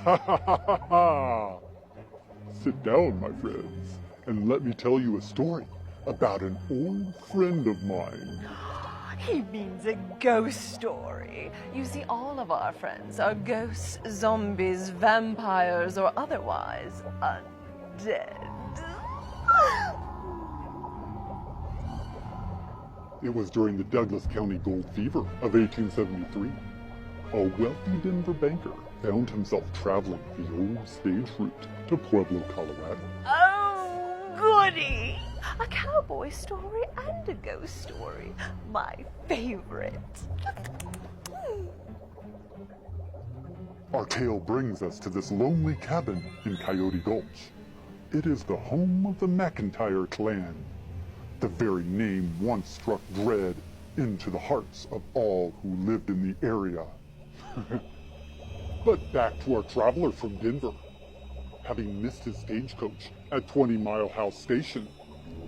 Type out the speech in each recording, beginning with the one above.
Sit down, my friends, and let me tell you a story about an old friend of mine. He means a ghost story. You see, all of our friends are ghosts, zombies, vampires, or otherwise undead. It was during the Douglas County Gold Fever of 1873. A wealthy Denver banker found himself traveling the old stage route to Pueblo, Colorado. Oh, goody! A cowboy story and a ghost story. My favorite. Our tale brings us to this lonely cabin in Coyote Gulch. It is the home of the McIntyre clan. The very name once struck dread into the hearts of all who lived in the area. But back to our traveler from Denver. Having missed his stagecoach at 20 Mile House Station,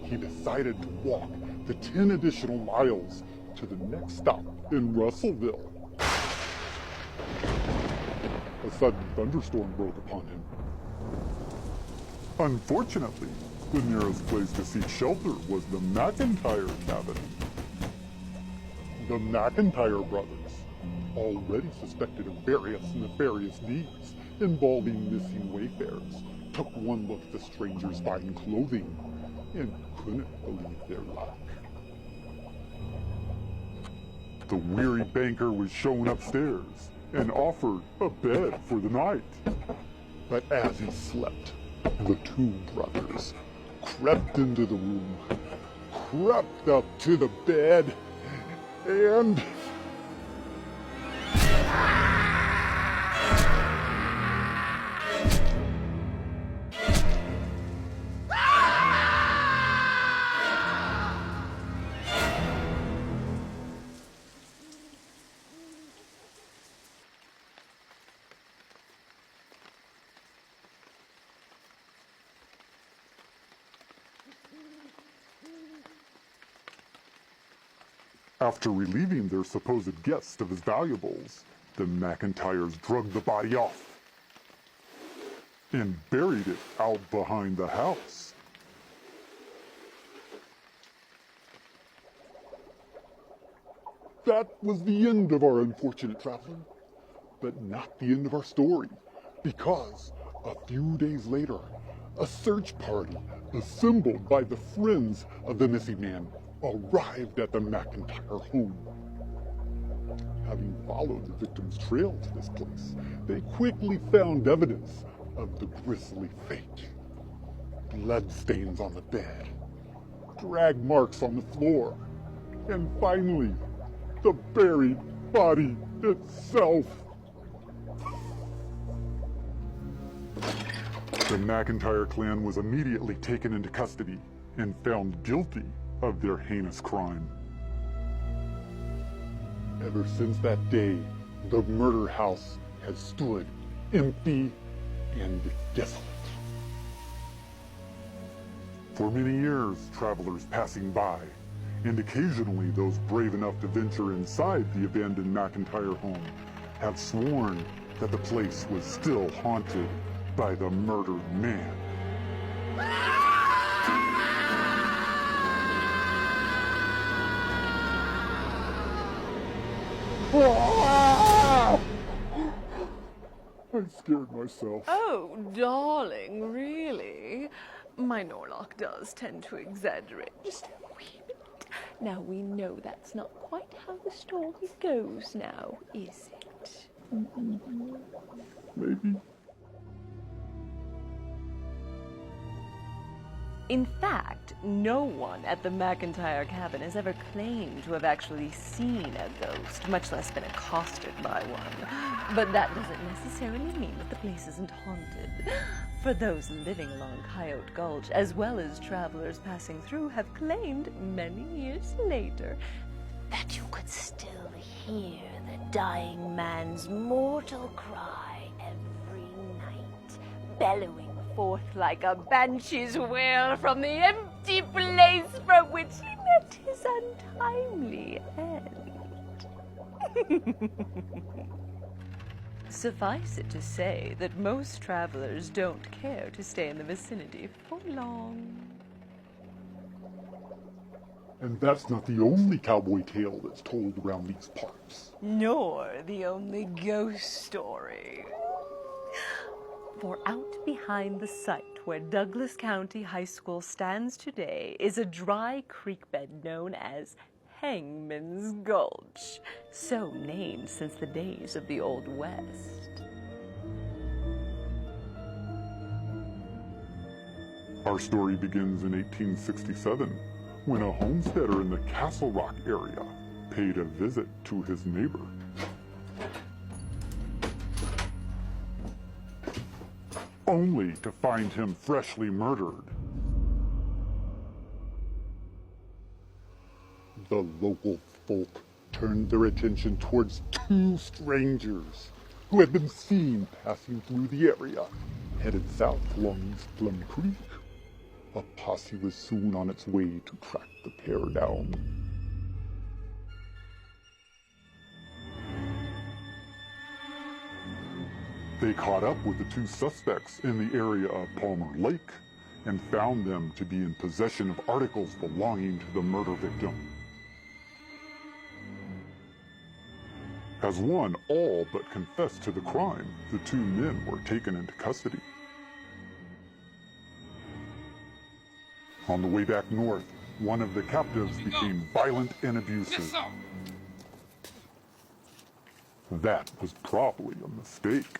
he decided to walk the 10 additional miles to the next stop in Russellville. A sudden thunderstorm broke upon him. Unfortunately, the nearest place to seek shelter was the McIntyre cabin. The McIntyre brothers, already suspected of various nefarious deeds involving missing wayfarers, took one look at the stranger's fine clothing and couldn't believe their luck. The weary banker was shown upstairs and offered a bed for the night. But as he slept, the two brothers crept into the room, crept up to the bed, and... After relieving their supposed guest of his valuables, the McIntyres drugged the body off and buried it out behind the house. That was the end of our unfortunate traveler, but not the end of our story, because a few days later, a search party assembled by the friends of the missing man arrived at the McIntyre home. Having followed the victim's trail to this place, they quickly found evidence of the grisly fate. Bloodstains on the bed, drag marks on the floor, and finally, the buried body itself. The McIntyre clan was immediately taken into custody and found guilty of their heinous crime. Ever since that day, the murder house has stood empty and desolate. For many years, travelers passing by, and occasionally those brave enough to venture inside the abandoned McIntyre home, have sworn that the place was still haunted by the murdered man. I scared myself. Oh, darling, really? My Norlock does tend to exaggerate just a wee bit. Now, we know that's not quite how the story goes now, is it? Maybe. In fact, no one at the McIntyre cabin has ever claimed to have actually seen a ghost, much less been accosted by one. But that doesn't necessarily mean that the place isn't haunted. For those living along Coyote Gulch, as well as travelers passing through, have claimed many years later that you could still hear the dying man's mortal cry every night, bellowing forth like a banshee's wail from the empty place from which he met his untimely end. Suffice it to say that most travelers don't care to stay in the vicinity for long. And that's not the only cowboy tale that's told around these parts. Nor the only ghost story. For out behind the site where Douglas County High School stands today is a dry creek bed known as Hangman's Gulch, so named since the days of the Old West. Our story begins in 1867, when a homesteader in the Castle Rock area paid a visit to his neighbor. Only to find him freshly murdered. The local folk turned their attention towards two strangers who had been seen passing through the area, headed south along East Plum Creek. A posse was soon on its way to track the pair down. They caught up with the two suspects in the area of Palmer Lake and found them to be in possession of articles belonging to the murder victim. As one all but confessed to the crime, the two men were taken into custody. On the way back north, one of the captives became violent and abusive. That was probably a mistake.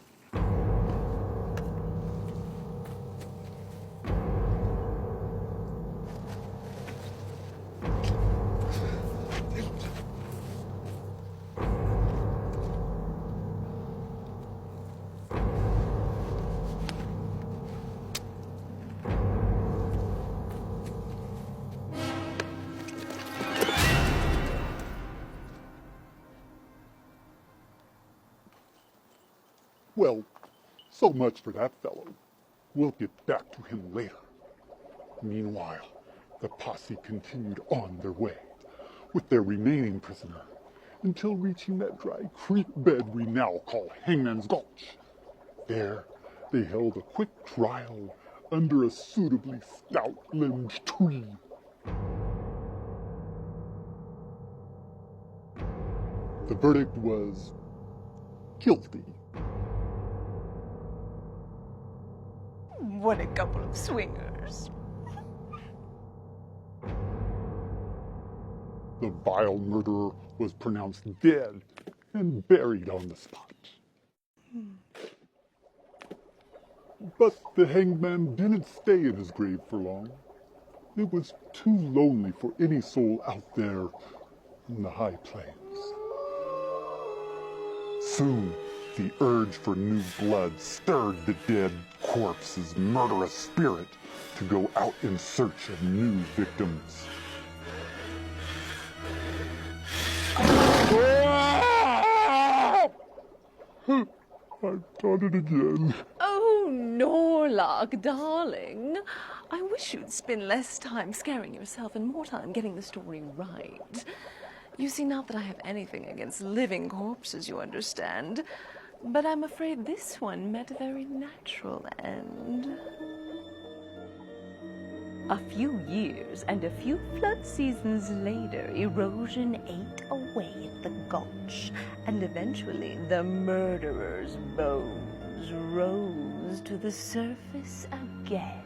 Well, so much for that fellow. We'll get back to him later. Meanwhile, the posse continued on their way with their remaining prisoner until reaching that dry creek bed we now call Hangman's Gulch. There, they held a quick trial under a suitably stout-limbed tree. The verdict was guilty. What a couple of swingers. The vile murderer was pronounced dead and buried on the spot. But the hanged man didn't stay in his grave for long. It was too lonely for any soul out there in the high plains. Soon, the urge for new blood stirred the dead corpse's murderous spirit to go out in search of new victims. I've done it again. Oh, Norlock, darling. I wish you'd spend less time scaring yourself and more time getting the story right. You see, not that I have anything against living corpses, you understand, but I'm afraid this one met a very natural end. A few years and a few flood seasons later, erosion ate away at the gulch, and eventually the murderer's bones rose to the surface again.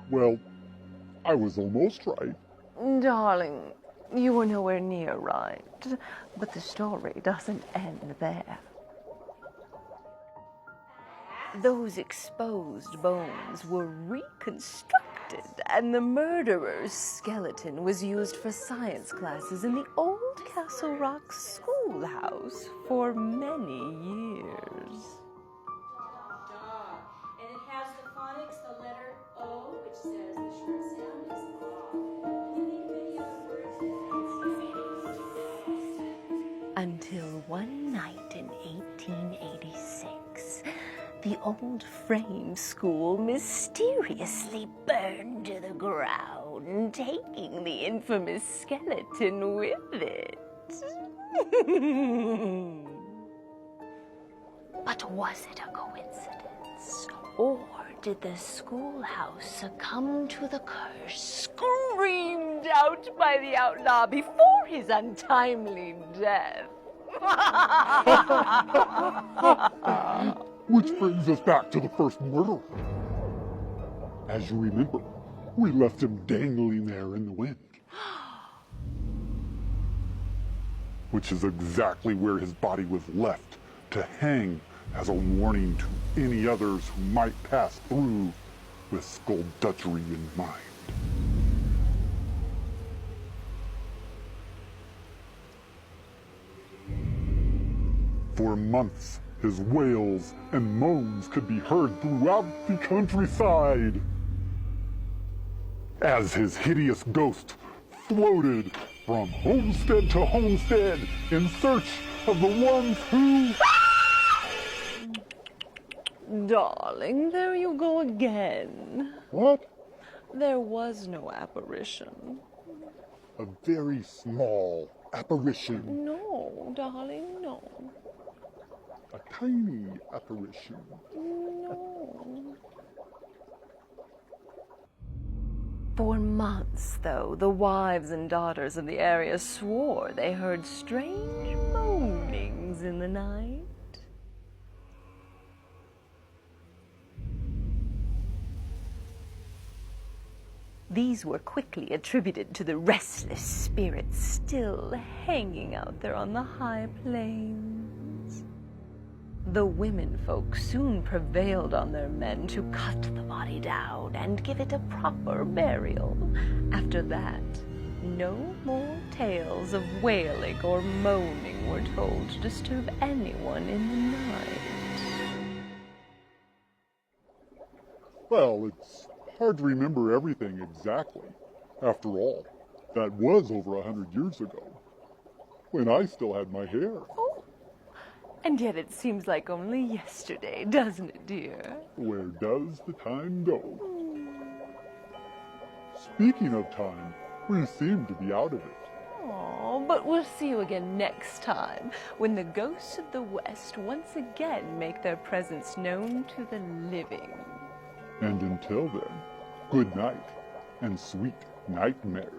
Well, I was almost right. Darling, you were nowhere near right, but the story doesn't end there. Those exposed bones were reconstructed, and the murderer's skeleton was used for science classes in the old Castle Rock schoolhouse for many years. And it has the phonics, the letter O, which says the short sound is ah. Until one night in 1886, the old frame school mysteriously burned to the ground, taking the infamous skeleton with it. But was it a coincidence? Or did the schoolhouse succumb to the curse screamed out by the outlaw before his untimely death? Which brings us back to the first murder. As you remember, we left him dangling there in the wind. Which is exactly where his body was left, to hang as a warning to any others who might pass through with skullduggery in mind. For months, his wails and moans could be heard throughout the countryside as his hideous ghost floated from homestead to homestead in search of the ones who... Darling, there you go again. What? There was no apparition. A very small apparition. No, darling, no. A tiny apparition. No. For months, though, the wives and daughters of the area swore they heard strange moanings in the night. These were quickly attributed to the restless spirits still hanging out there on the high plains. The women folk soon prevailed on their men to cut the body down and give it a proper burial. After that, no more tales of wailing or moaning were told to disturb anyone in the night. Well, it's hard to remember everything exactly. After all, that was over 100 years ago, when I still had my hair. Oh, and yet it seems like only yesterday, doesn't it, dear? Where does the time go? Speaking of time, we seem to be out of it. Oh, but we'll see you again next time, when the ghosts of the West once again make their presence known to the living. And until then, good night and sweet nightmares.